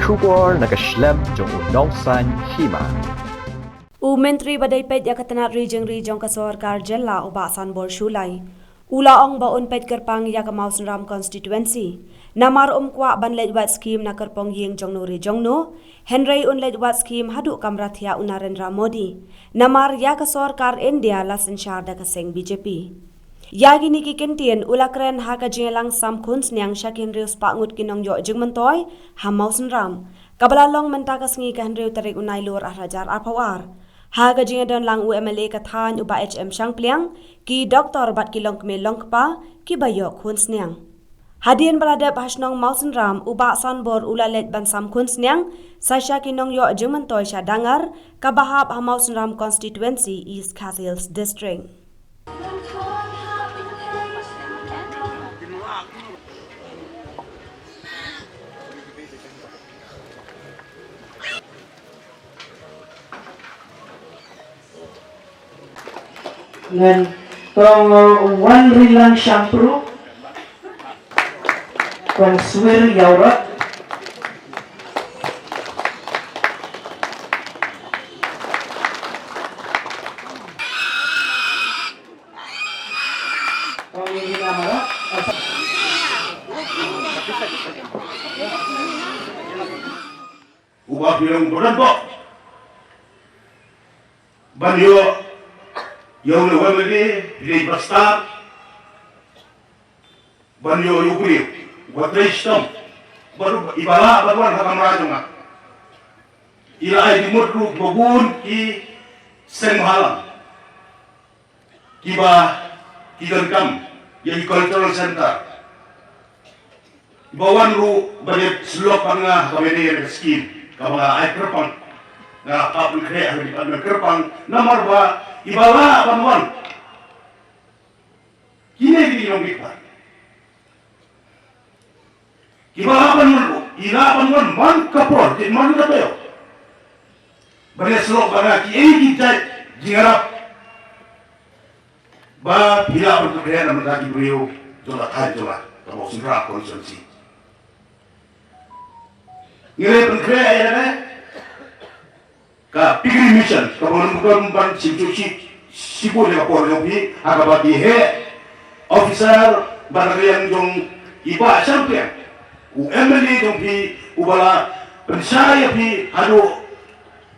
Shubor nakaslem jong unongsan Hima. Menteri Badai Peit Yakatanat Rijong Kasor Karjela Uba Sanbor Shulai. Ula ong baun Peit Kyrpang ya Mawsynram constituency. Namar kwa ban Leit Skhim na Kyrpang ying jongno rijongno. Henry un Leit Skhim Haduh kamrathia Narendra Modi. Namar ya Kasor Kar India lasen syarda kaseng BJP. Yagi niki kentien ulakren haka jingelang sam kuns niang syakin rius pangut kinong yo jingmentoy ha Mawsynram. Kabalalong mentakas ngi kan riu tarik unai lur rajar arpawar. Haga jingadon lang UMLA kathan uba HM Shangpliang ki doktor bat kilong kme longkpa ki bayo kuns niang. Hadian baladap hasnong Mawsynram uba Sanbor ulalet ban sam kuns niang sasya kinong yo jingmentoy sya dangar kabahap ha Mawsynram constituency East Castles district. Ngan tong wan rilang shampoo tong swir yaurat tong Namar ubah bilang berdampak banyo yang lepas ini di pasar banyo yukri buat reistam baru ibalah baruan hakam rajunga ila ay dimutru babun ki senghalam kiba kigankam yang cultural center bawan ru banyak selok pangah kamene Skhim kamanga ay Kyrpang na kapul kaya di Kyrpang Namar ba ibala banwan kini gini yang kita ibala banwan ina banwan man kapor di man kapayo banyak selok bana ki ini kita jingarap ba pila berkaya nama lagi beliau jola jola Mawsynram konsensi ngire berkaya ya kan ka pigri mission ka bukan simcuci sibo de kapor yopi agabati he officer barang jong iba champion UMLA jong pi ubala pensaya pi Haduh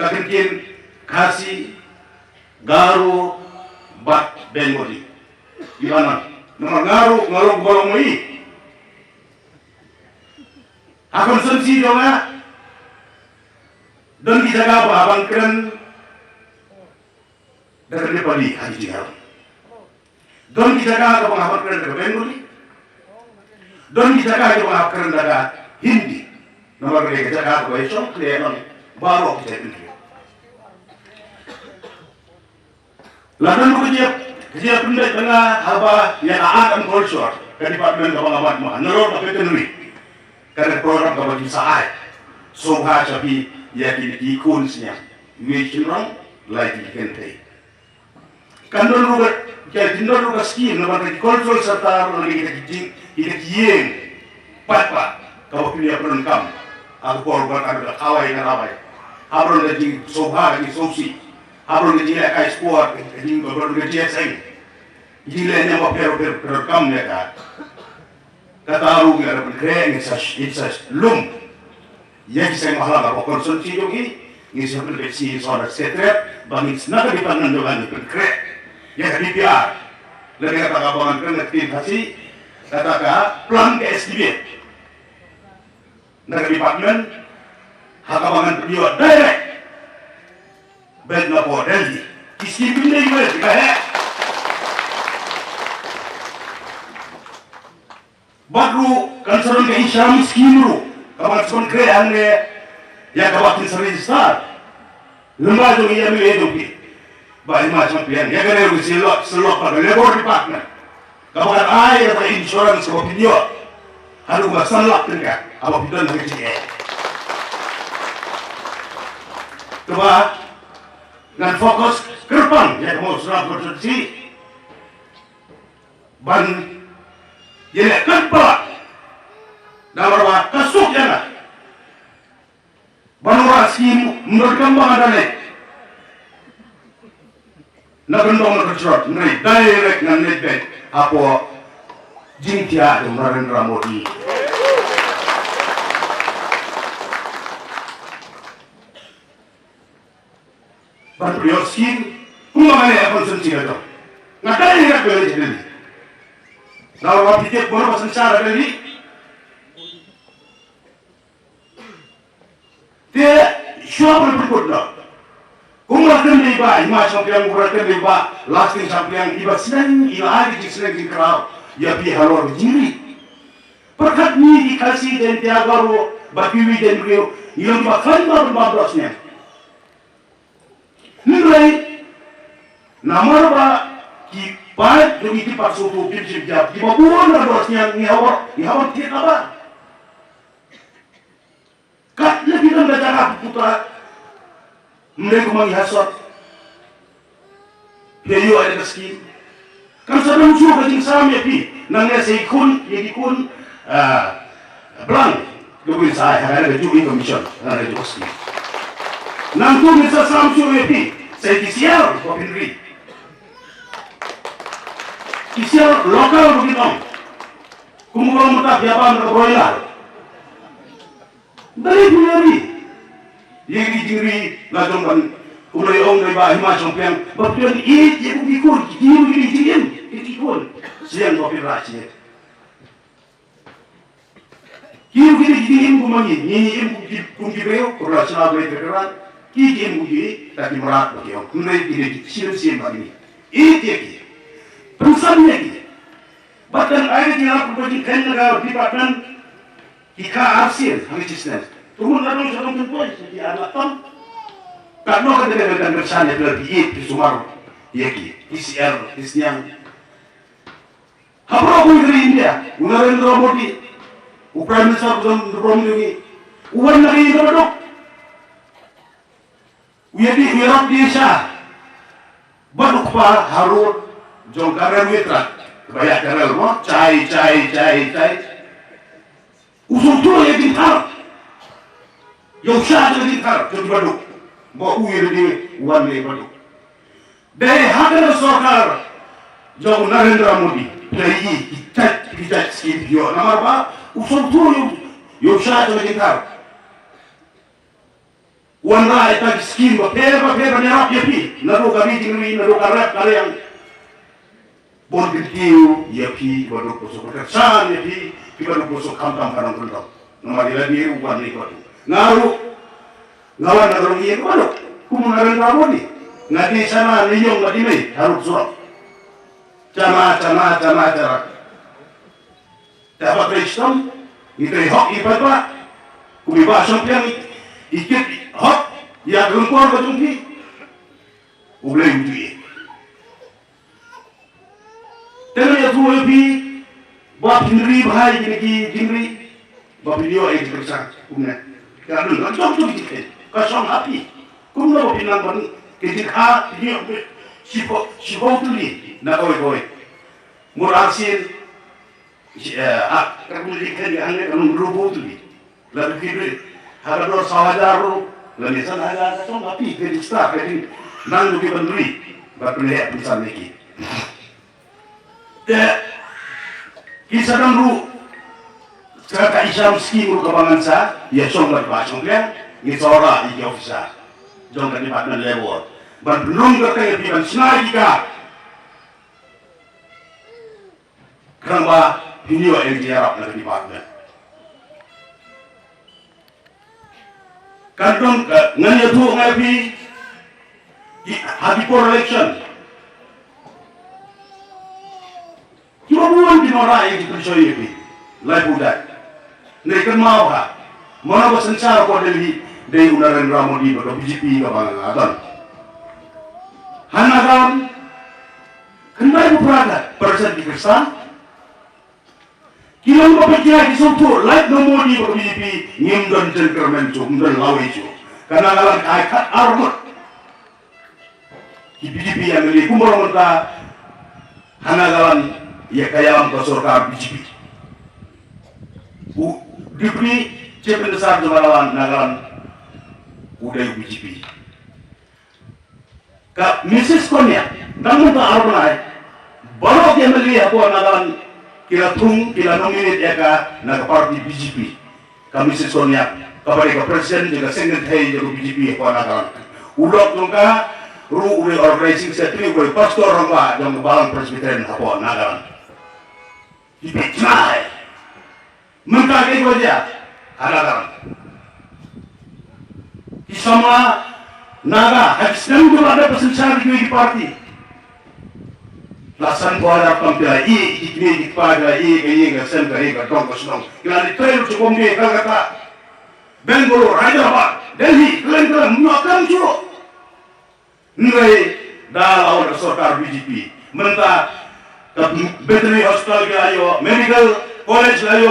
kakentin kasi garu bat bengodi ilana nomor ngaru bolong moi akon sensi jonga dan kita kau abang keren dari pagi hari jihad. Dan kita kau abang keren dari Bengali. Dan kita kau abang keren dari Hindi. Nomor kita kau esok kelihatan baru kita ini. Lalu kerja pendek dengan apa yang akan kultur ke departemen abang mah. Nurut apa itu karena program kau bisa soha tapi ya di kunsnya Mawsynram Leit Jingthiah kandon rugat jadi kandon rugat Skhim nama dari kultur serta lagi kita kien pat kalau pilih perenkam aku korban ada kawai dan ramai habron dari soha di sosi habron dari kai sport di habron dari seng jilenya mau perekam ya kan kata lu nggak ada berkering insas lum yang saya mahalang apa konsumsi jogi ini seperti si soal setret bangin senaga di pangan jogan berkrek yang di PR lebih kata kabangan kan tim hasil kata plan KSDB naga departemen hakabangan perjuangan direct bed lapor Delhi isi benda juga dikaya baru kan serang ke Isyam Skhim ru kawan son krean ne ya kawatin sering start lembaga yang ini itu baik macam pian ya kan itu selok pada labor department kawan air atau insurance kopi dia harus masalah tengah apa bidan kecil coba dengan fokus Kyrpang ya Mawsynram konsensi ban jadi Kyrpang Namar kasuk jangan Namar Skhim berkembang ada Leit. Nagandong nagkasrot, ngai direct ngan Leit Peit apo Jingthiah dan Narendra Modi. Berprior Skhim, kumangane akon sensi gato. Ngadai direct beli jadi. Kalau wapikir bono pasencara beli. Dia siapa berikut dah. Kumulakan di bawah, Hima sampai kumulakan di bawah, lasting sampai yang iba senang, ila hari di senang di kerau, ya pi halor jiri. Perkat ni dikasih dan tiada baru, bakiwi dan beliau, yang bahkan baru bablasnya. Nilai, Namar ba ki Peit demi di pasuk tu kip jap, di bawah bablasnya ni awak tiada apa. Kat lebih dalam cara putra mereka menghasut Peyu ada Skhim kan sedang juga jing sama pi nangnya seikun yedikun belang kemudian saya ada juga commission ada juga Skhim nang tu bisa samsu pi saya kisial kopinri kisial lokal begitu kumpulan mutaf jaban berboiler dari dunia yang dijiri langsung kan mulai orang dari bawah Hima sampai yang bertuan yang ikut dia ikut siang kopi rahasia gini kumangi ni kunci beliau korelasi beliau terkerat gini tapi merat beliau mulai gini siang begini ini perusahaannya gini bahkan air dia pergi ke negara departemen Ika arsil hangi cisnes. Turun lalu satu tempoh jadi anak tam. Kalau kita dengan bersama berdiet di Sumar, yaki, PCR, isniang. Apa pun dari India, Narendra Modi, Prime Minister Pram Yogi, uang dari Indonesia. Uyadi Europe Asia, baru kepala Haduh, jongkaran witrat, banyak karel mo, cai. Usul tu yang ditar, yang sah yang ditar, jadi baduk. Bawa uir di wan le baduk. Dari hadir sokar, jauh Narendra Modi, dari kita Skhim yo. Namar ba, usul tu yang sah yang ditar. Wan ra ita Skhim ba, pera nyarap ya pi. Naru kami tinggi, naru karep kalian. Bon kentiu, ya pi baduk busuk kersan ya pi. Kita busuk kampang kadang kadang. Nama dia ni uban ni kau. Ngawan nagarong iya kau. Kumu Narendra Modi. Ngadi sana niyong ngadi ni harus surat. Cama. Dapat Kristen, itu hak ibadah pak. Kumi bahasa yang ikut hak yang keluar berjumpi. Ulai uji. Tapi ya tu lebih. Bap Jingri bahai Jingri bap video yang bersang kumna kalau langsung tu dikit kosong api kumna bap pinang ban ketika video sipo tu ni nak koi murarsin kemudian yang ane rubu tu ni lalu kiri Haduh sahajaru lalu sana ada kosong api ketika jadi nang lebih banduri bap lihat misal lagi kisah dulu kata Islam Skhim kebangan sa ya song lagi bahasa dia ni seorang ini officer jong kan department level berbenung kata yang bilang senai jika kerana video yang diharap dari department kandung nganya tu ngapi Haduh election cuma bukan di orang yang dipercaya ini, lain budak. Mereka mau ha, mana bersencana kau dari Narendra Modi atau BJP ke banggaan. Hanakan, kenapa berada persen di Kristen? Kilang berpercaya di suatu, lain Modi atau BJP Ngin dan Jengkermen tu, dan Lawai tu. Karena kalau kaikat armut, di BJP yang ini kumpulan mereka, hanakan ya kaya orang surga BJP. Diberi cipta besar jemalan nagalan udah BGP. Ka Mrs. Konya, namun tak arunai, baru dia melihat apa nagalan kira nominate ya ka naga parti BGP. Ka Mrs. Konya, kepada ka presiden juga Jingthiah juga BGP apa nagalan. Ulok tungka, ru organizing secretary, pastor rongga yang kebalan presbyterian apa nagalan. Dipecah, mengkagai wajah, nagalan. Isama naga, Skhim juga ada pesan di parti. Lasan kuala tampil ikni dipaga kaya sen kaya dong kosong. Kila trail cukup ni kata Bangalore, Hyderabad, Delhi, kalian makan cukup. Nilai dah awal sarkar BGP. Mentah veterinary hospital kaya, medical college kaya,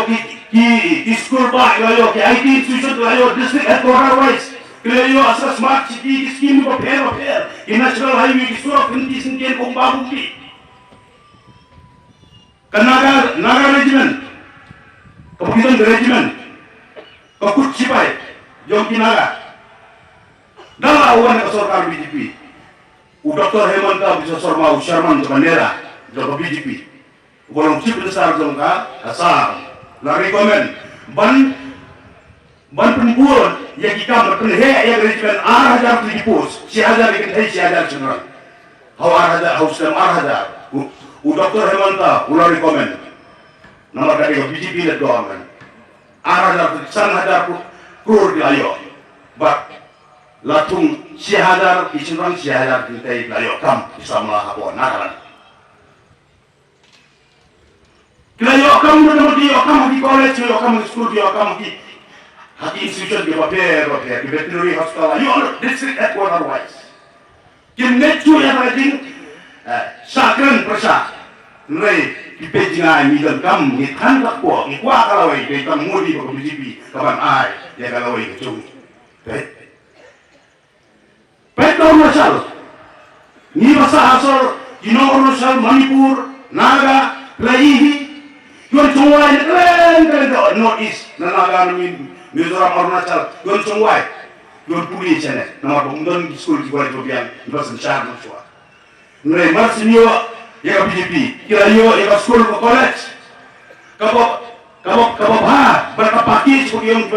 ki school pak kaya, ki IT institution kaya, district headquarters. Kelayo asas smart city Skhim ko pair. National highway ki surah pinti singken kong babumpi. Naga regiment. Kapitan regiment. Kakut sipai. Jom kinaga. Dala awan ka sarkar BGP. Dr. Hemanta bisa sorma Sharman ke bandera. Jom BGP. Bolong chief besar jom ka asal. La recommend. Ban penbuat yang kita berpenhe yang regiment arhajar di pos. Si hajar ikan hai si hajar general. How arhajar, how Skhim arhajar. Dr. Hemanta ulah recommend. Namar dari BGP dan government. Arhajar san hajar kur di ayo. But latung si hajar general si hajar di ayo kam isama apa nagalan. Kelayo kam bertemu di kam di college, kam di school, kam di hati institution di paper, di veterinary hospital, you district headquarters wise. Kim necu yang lagi, sakren persa, nilai di pejingan midan kam, ngitan lakwa, ngikwa kalawai, dari kam mudi bagi BGP, kapan ay, dia kalawai kecung. Peit masal, ni masa asal, masal Manipur, Naga, Leit, yon semua ini keren North East, Naga namin. Mawsynram Arunachal, yon sungwai, yon puli chene, nama pemudon school di bawah Jobian, di bawah Sanbor macam. Nilai marsinio, ya BGP, kira yo ya school ke college, kapok berkapaki sebagai yang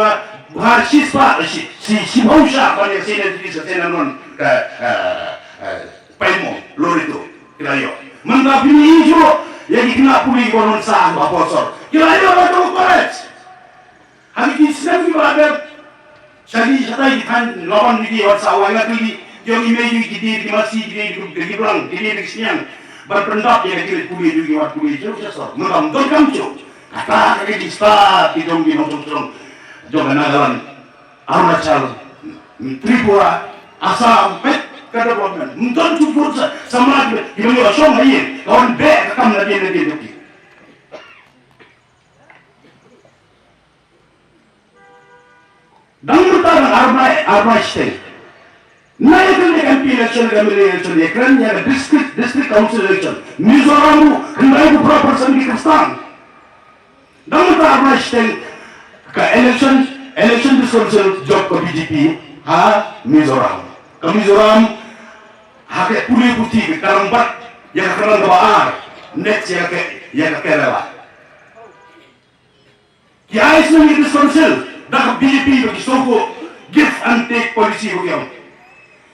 bahar siswa si bangsa banyak sini di sana non paimo lor itu kira yo. Mendapat ini juga, ya kena puli konon sah bapasor, kira yo betul college. Hari ini Skhim juga ada jadi satai kan lawan di WhatsApp awalnya lagi yang email di masih di pulang di siang berpendapat yang kira kuliah di luar kuliah itu sesor menonton kamu kata kaki di start di dong di nonton jangan nagalan Arunachal Tripura Assam Peit kada problem nonton cukup sama di mana orang lain kawan back kamu lagi Dalam tangan armai state. Naik ke MP election, ekran yang district council election. Mawsynram kembali berapa persen di Kyrpang. Dalam tangan armai state ke election council job ke BGP Mawsynram. Ke Mawsynram hak pulih putih ke Karangbat yang kerana baar next yang ke Kerala. Kiai sebagai council. Dah BGP bagi soko give and take policy bagi orang.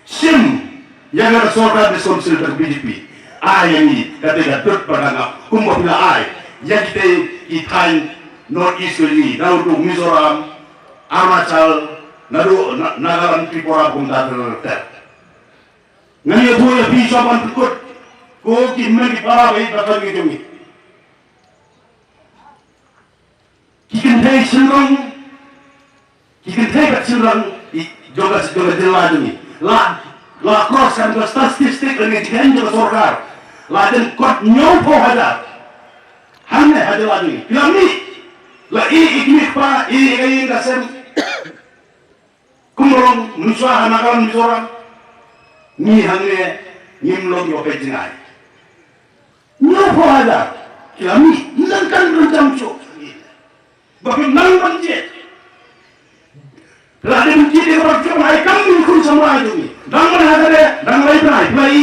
Skhim yang ada sarkar di council dari BGP. Yang ini kata dot berangkat kumpulan ai yang kita ikan North East ini, nauru Mawsynram, Arunachal, nagalan Tripura kumpulan ter. Ngani tu ya bisa bantu ko kimmen di para bayi datang gitu ni. Kikan day senang. Jingthiah kecilran juga jelas ini. La cross kan statistik dengan jikan juga sarkar. La dan kot nyopo ada. Hanya ada lagi. Bilang ni. La ikmik pa kayin kasem. Kumulong muswa nagalan Mawsynram. Ni hanya ngimlong yo pejingai. Nyopo ada. Bilang ni. Nangkan rencang cok. Bagi nang banjir. Lalu dia berjumpa ai kami kun samrai tu ni. Dang mana ada dang lai penai play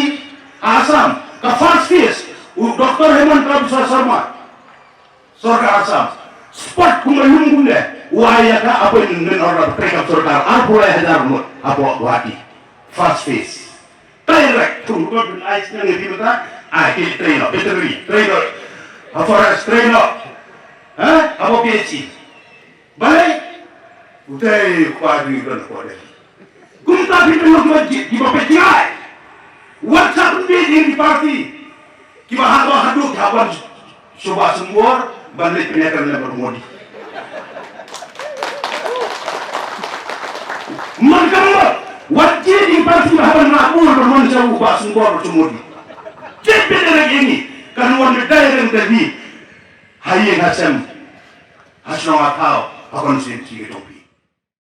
Asam ka first phase Dr. Heman Prabhu Sharma Sarkar Asam spot kumalung gunde waya ka apa ini orang perikap sarkar apa hajar mut apa Guwahati first phase direct tu kau bin ais nang itu ta akhir trainer battery trainer forest trainer apa PhD baik utai kuadi dan kuadi kumta bin masjid di bawah PCI WhatsApp di parti kiba haduh kawan coba Sanbor balik penyataan lebar modi Magkano wajib di parti bahaban nakul bermanusia ubah Sanbor bercumudi cepet lagi ini kan wan daerah tadi hayeng hasem hasno atau pakon sini topi